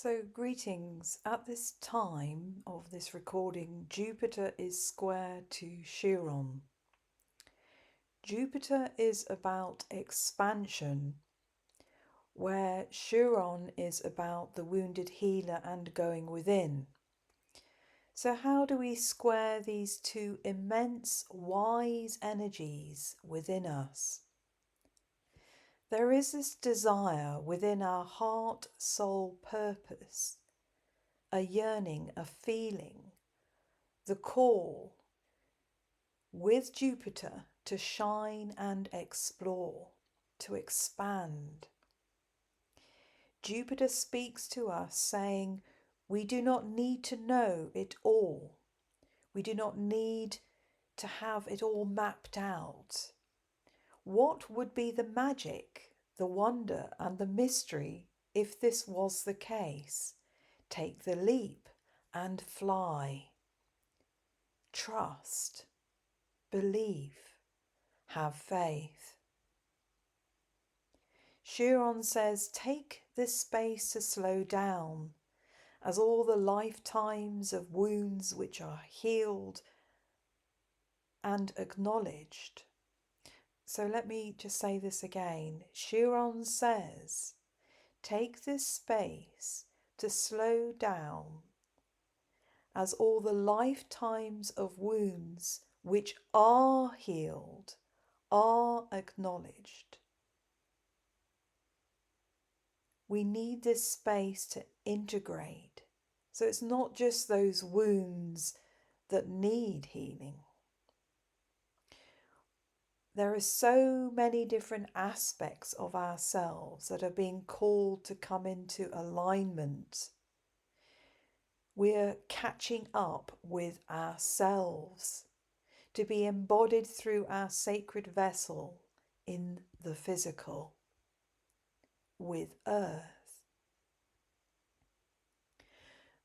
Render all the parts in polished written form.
So, greetings. At this time of this recording, Jupiter is square to Chiron. Jupiter is about expansion, where Chiron is about the wounded healer and going within. So, how do we square these two immense, wise energies within us? There is this desire within our heart, soul, purpose, a yearning, a feeling, the call with Jupiter to shine and explore, to expand. Jupiter speaks to us saying, we do not need to know it all. We do not need to have it all mapped out. What would be the magic, the wonder, and the mystery if this was the case? Take the leap and fly. Trust. Believe. Have faith. Chiron says, take this space to slow down, as all the lifetimes of wounds which are healed and acknowledged. So let me just say this again. Chiron says, take this space to slow down, as all the lifetimes of wounds which are healed are acknowledged. We need this space to integrate. So it's not just those wounds that need healing. There are so many different aspects of ourselves that are being called to come into alignment. We're catching up with ourselves to be embodied through our sacred vessel in the physical, with Earth.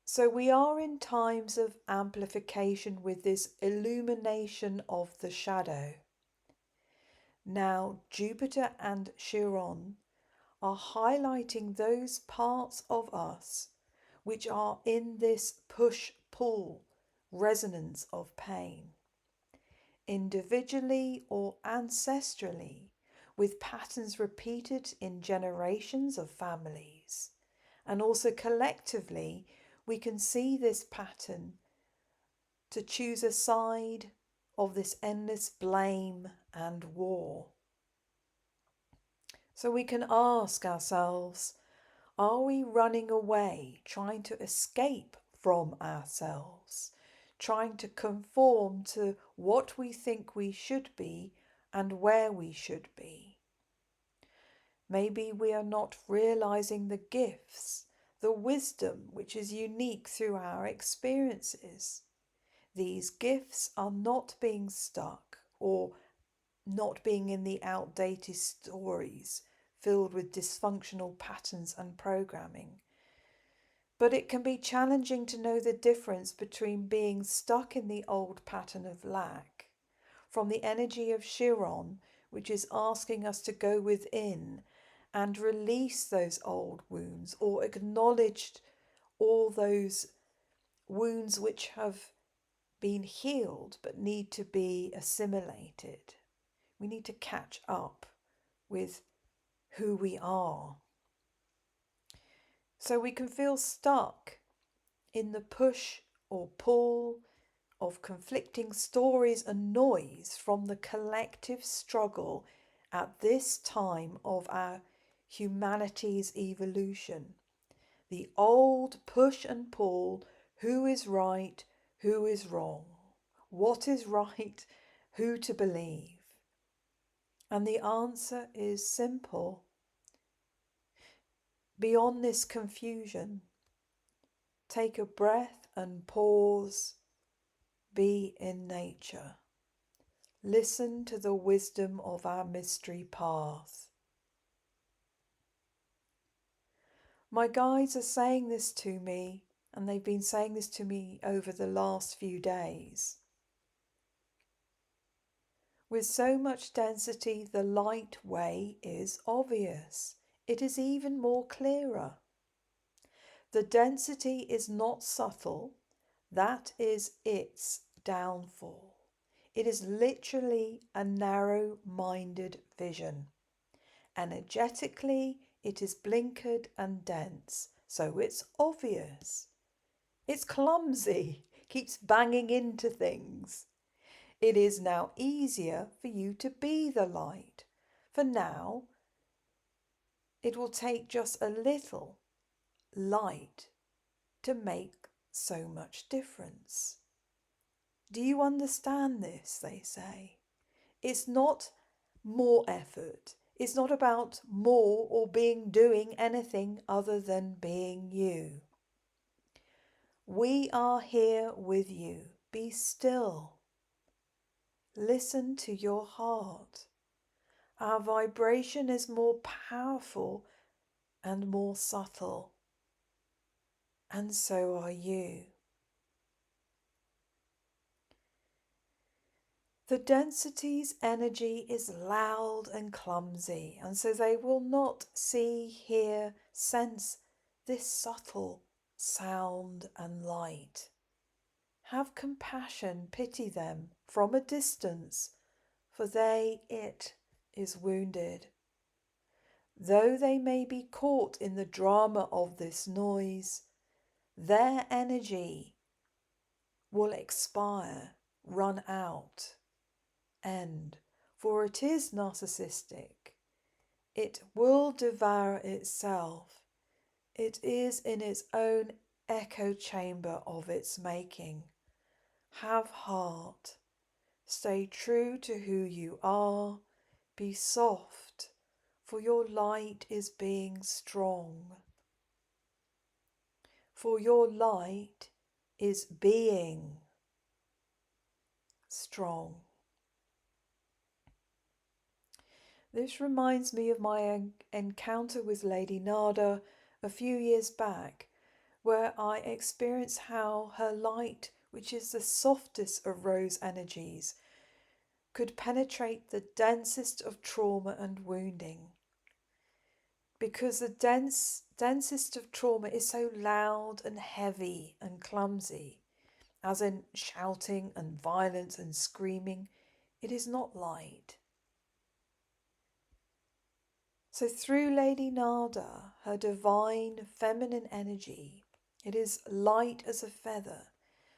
So we are in times of amplification with this illumination of the shadow. Now, Jupiter and Chiron are highlighting those parts of us which are in this push-pull resonance of pain, individually or ancestrally, with patterns repeated in generations of families, and also collectively we can see this pattern to choose a side of this endless blame and war. So we can ask ourselves, are we running away, trying to escape from ourselves, trying to conform to what we think we should be and where we should be? Maybe we are not realizing the gifts, the wisdom which is unique through our experiences. These gifts are not being stuck or not being in the outdated stories filled with dysfunctional patterns and programming. But it can be challenging to know the difference between being stuck in the old pattern of lack, from the energy of Chiron, which is asking us to go within and release those old wounds, or acknowledge all those wounds which have been healed but need to be assimilated. We need to catch up with who we are. So we can feel stuck in the push or pull of conflicting stories and noise from the collective struggle at this time of our humanity's evolution. The old push and pull, who is right, who is wrong, what is right, who to believe. And the answer is simple. Beyond this confusion, take a breath and pause. Be in nature. Listen to the wisdom of our mystery path. My guides are saying this to me, and they've been saying this to me over the last few days. With so much density, the light way is obvious. It is even more clearer. The density is not subtle, that is its downfall. It is literally a narrow minded vision. Energetically, it is blinkered and dense, so it's obvious. It's clumsy, keeps banging into things. It is now easier for you to be the light. For now, it will take just a little light to make so much difference. Do you understand this? They say. It's not more effort. It's not about more or doing anything other than being you. We are here with you. Be still. Listen to your heart. Our vibration is more powerful and more subtle. And so are you. The density's energy is loud and clumsy, and so they will not see, hear, sense this subtle sound and light. Have compassion, pity them from a distance, for it is wounded. Though they may be caught in the drama of this noise, their energy will expire, run out, end, for it is narcissistic. It will devour itself. It is in its own echo chamber of its making. Have heart. Stay true to who you are. Be soft, for your light is being strong. For your light is being strong. This reminds me of my encounter with Lady Nada a few years back, where I experienced how her light, which is the softest of rose energies, could penetrate the densest of trauma and wounding. Because the densest of trauma is so loud and heavy and clumsy, as in shouting and violence and screaming, it is not light. So through Lady Nada, her divine feminine energy, it is light as a feather,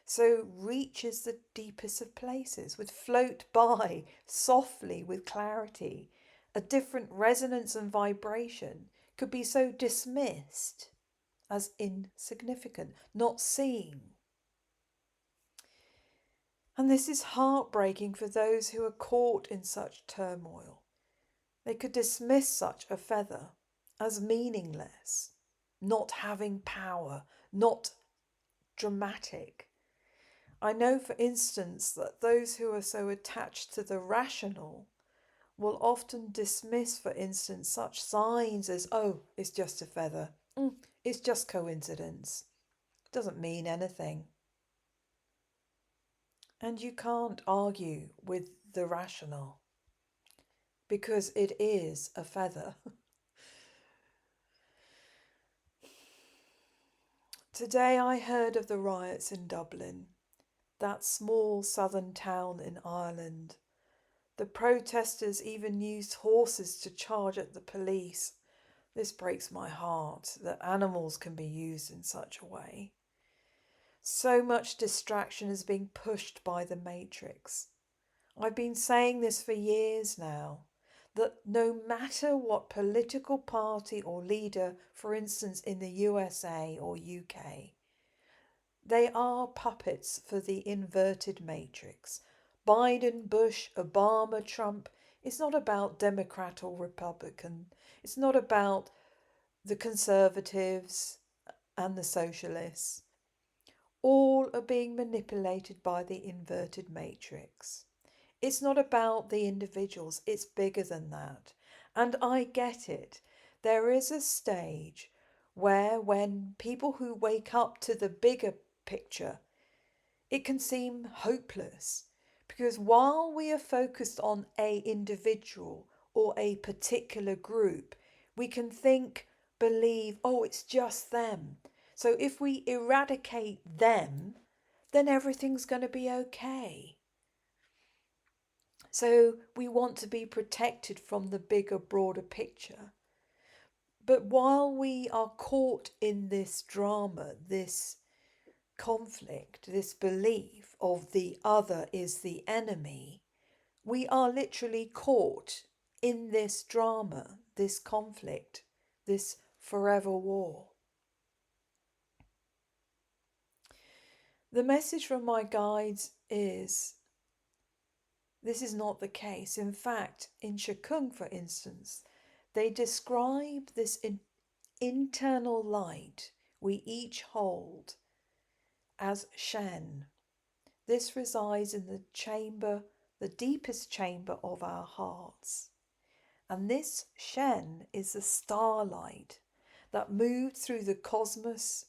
so reaches the deepest of places, would float by softly with clarity. A different resonance and vibration could be so dismissed as insignificant, not seen. And this is heartbreaking for those who are caught in such turmoil. They could dismiss such a feather as meaningless, not having power, not dramatic. I know, for instance, that those who are so attached to the rational will often dismiss, for instance, such signs as, oh, it's just a feather, it's just coincidence, it doesn't mean anything. And you can't argue with the rational, because it is a feather. Today I heard of the riots in Dublin, that small southern town in Ireland. The protesters even used horses to charge at the police. This breaks my heart that animals can be used in such a way. So much distraction is being pushed by the Matrix. I've been saying this for years now, that no matter what political party or leader, for instance in the USA or UK, they are puppets for the inverted matrix. Biden, Bush, Obama, Trump, it's not about Democrat or Republican. It's not about the conservatives and the socialists. All are being manipulated by the inverted matrix. It's not about the individuals, it's bigger than that. And I get it. There is a stage where, when people who wake up to the bigger picture, it can seem hopeless, because while we are focused on a individual or a particular group, we can think, believe, oh, it's just them. So if we eradicate them, then everything's going to be okay. So we want to be protected from the bigger, broader picture. But while we are caught in this drama, this conflict, this belief of the other is the enemy, we are literally caught in this drama, this conflict, this forever war. The message from my guides is this is not the case. In fact, in Shikung, for instance, they describe this internal light we each hold as Shen. This resides in the chamber, the deepest chamber of our hearts. And this Shen is the starlight that moved through the cosmos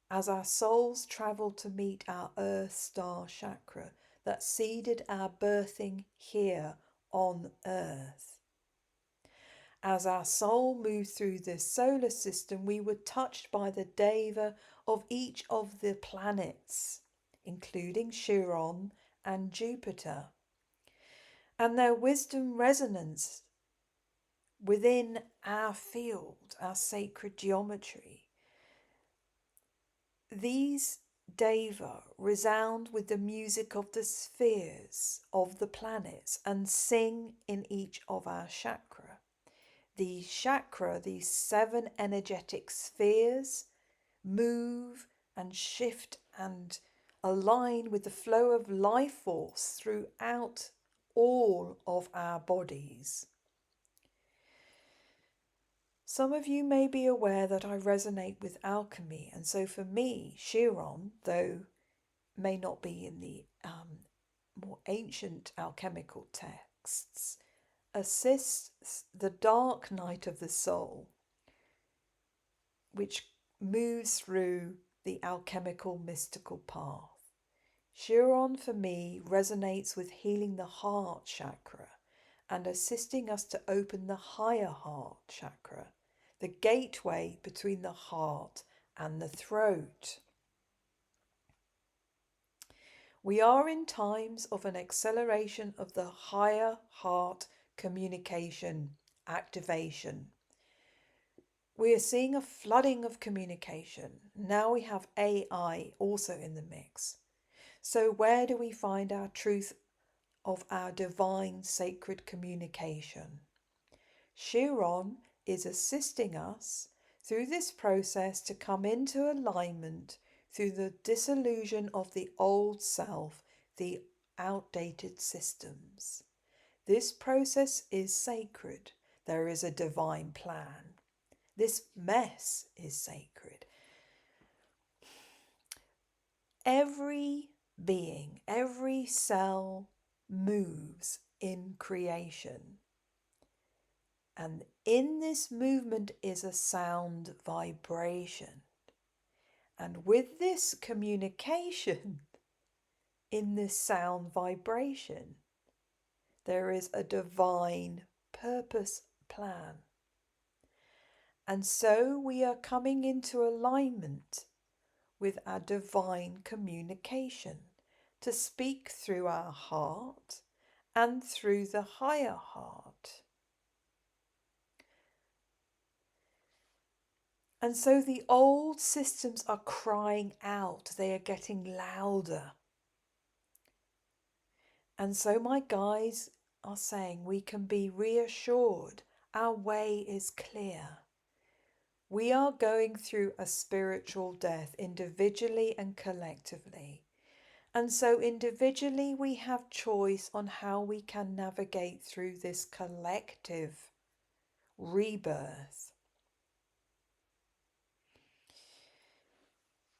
as our souls travelled to meet our Earth Star chakra that seeded our birthing here on Earth. As our soul moved through this solar system, we were touched by the deva of each of the planets, including Chiron and Jupiter, and their wisdom resonance within our field, our sacred geometry. These deva resound with the music of the spheres of the planets and sing in each of our chakra. These chakra, these 7 energetic spheres, move and shift and align with the flow of life force throughout all of our bodies. Some of you may be aware that I resonate with alchemy, and so for me, Chiron, though may not be in the more ancient alchemical texts, assists the dark night of the soul, which moves through the alchemical mystical path. Chiron for me resonates with healing the heart chakra and assisting us to open the higher heart chakra, the gateway between the heart and the throat. We are in times of an acceleration of the higher heart communication activation. We are seeing a flooding of communication. Now we have AI also in the mix. So where do we find our truth of our divine sacred communication? Chiron is assisting us through this process to come into alignment through the disillusion of the old self, the outdated systems. This process is sacred. There is a divine plan. This mess is sacred. Every being, every cell moves in creation. And in this movement is a sound vibration. And with this communication, in this sound vibration, there is a divine purpose plan. And so we are coming into alignment with our divine communication to speak through our heart and through the higher heart. And so the old systems are crying out, they are getting louder. And so my guides are saying we can be reassured, our way is clear. We are going through a spiritual death individually and collectively. And so individually we have choice on how we can navigate through this collective rebirth.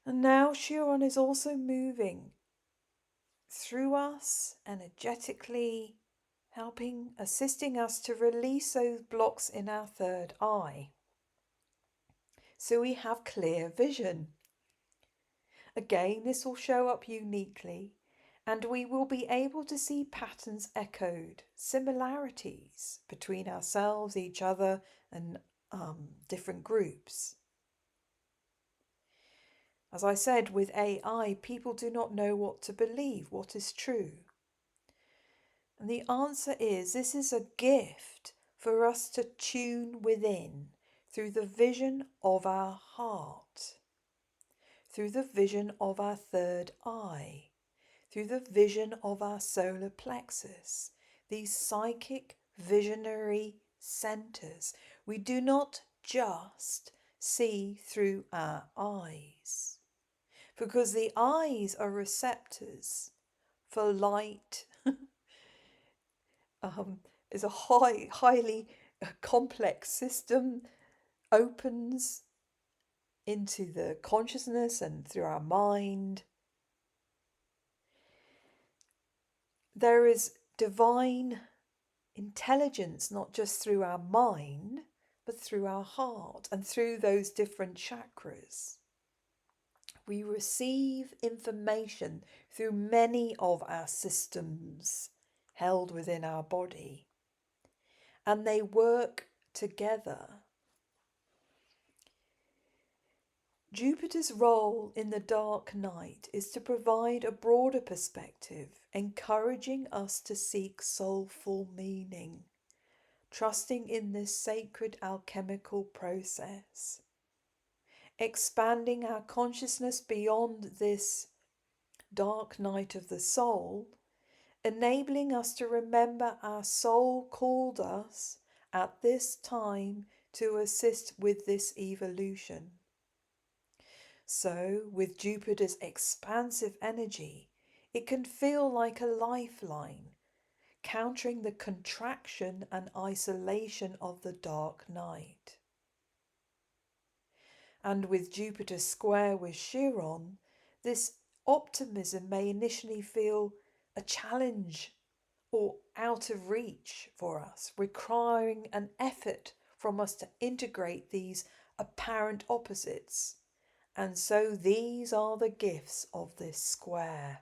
And now Chiron is also moving through us energetically, helping, assisting us to release those blocks in our third eye. So we have clear vision. Again, this will show up uniquely, and we will be able to see patterns echoed, similarities between ourselves, each other, and different groups. As I said, with AI, people do not know what to believe, what is true. And the answer is this is a gift for us to tune within through the vision of our heart, through the vision of our third eye, through the vision of our solar plexus, these psychic visionary centers. We do not just see through our eyes, because the eyes are receptors for light. Is a highly complex system, opens into the consciousness and through our mind. There is divine intelligence, not just through our mind, but through our heart and through those different chakras. We receive information through many of our systems held within our body, and they work together. Jupiter's role in the dark night is to provide a broader perspective, encouraging us to seek soulful meaning, trusting in this sacred alchemical process, expanding our consciousness beyond this dark night of the soul, enabling us to remember our soul called us at this time to assist with this evolution. So, with Jupiter's expansive energy, it can feel like a lifeline, countering the contraction and isolation of the dark night. And with Jupiter square with Chiron, this optimism may initially feel a challenge or out of reach for us, requiring an effort from us to integrate these apparent opposites. And so these are the gifts of this square.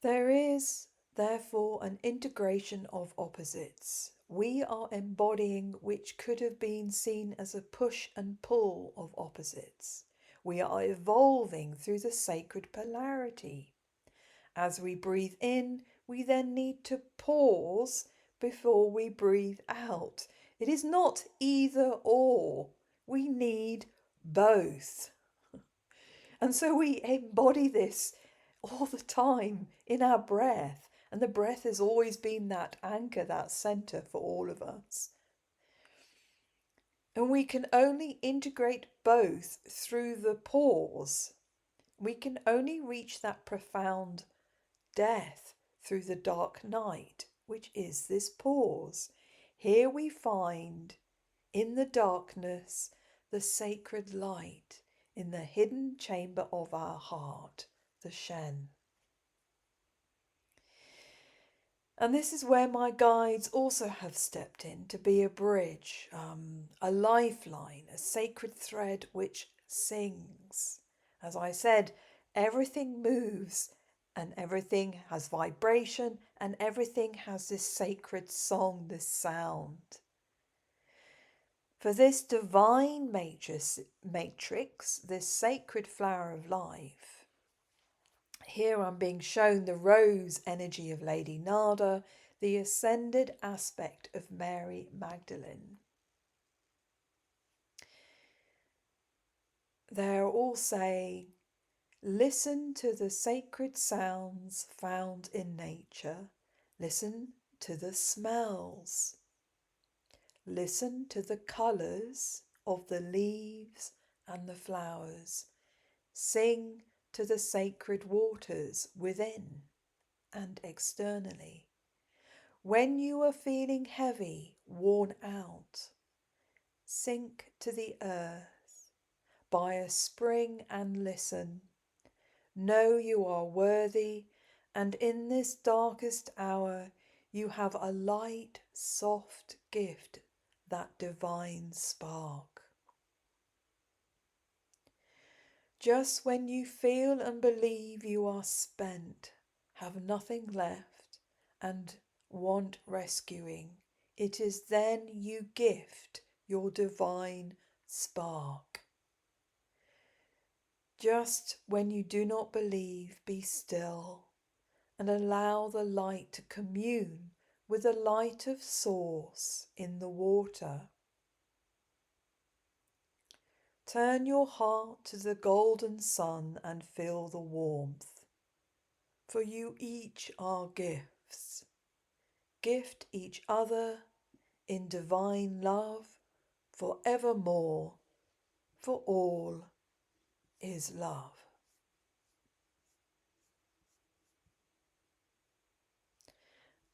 There is, therefore, an integration of opposites. We are embodying which could have been seen as a push and pull of opposites. We are evolving through the sacred polarity. As we breathe in, we then need to pause before we breathe out. It is not either or. We need both. And so we embody this all the time in our breath. And the breath has always been that anchor, that center for all of us. And we can only integrate both through the pause. We can only reach that profound death through the dark night, which is this pause. Here we find in the darkness the sacred light in the hidden chamber of our heart, the Shen. And this is where my guides also have stepped in to be a bridge, a lifeline, a sacred thread which sings. As I said, everything moves and everything has vibration and everything has this sacred song, this sound. For this divine matrix, this sacred flower of life, here I'm being shown the rose energy of Lady Nada, the ascended aspect of Mary Magdalene. They're all saying, listen to the sacred sounds found in nature. Listen to the smells. Listen to the colours of the leaves and the flowers. Sing to the sacred waters within and externally. When you are feeling heavy, worn out, sink to the earth by a spring and listen. Know you are worthy, and in this darkest hour you have a light, soft gift, that divine spark. Just when you feel and believe you are spent, have nothing left, and want rescuing, It is then you gift your divine spark. Just when you do not believe, be still and allow the light to commune with the light of source in the water. Turn your heart to the golden sun and feel the warmth, for you each are gifts. Gift each other in divine love forevermore, for all is love.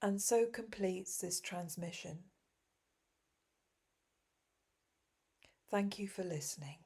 And so completes this transmission. Thank you for listening.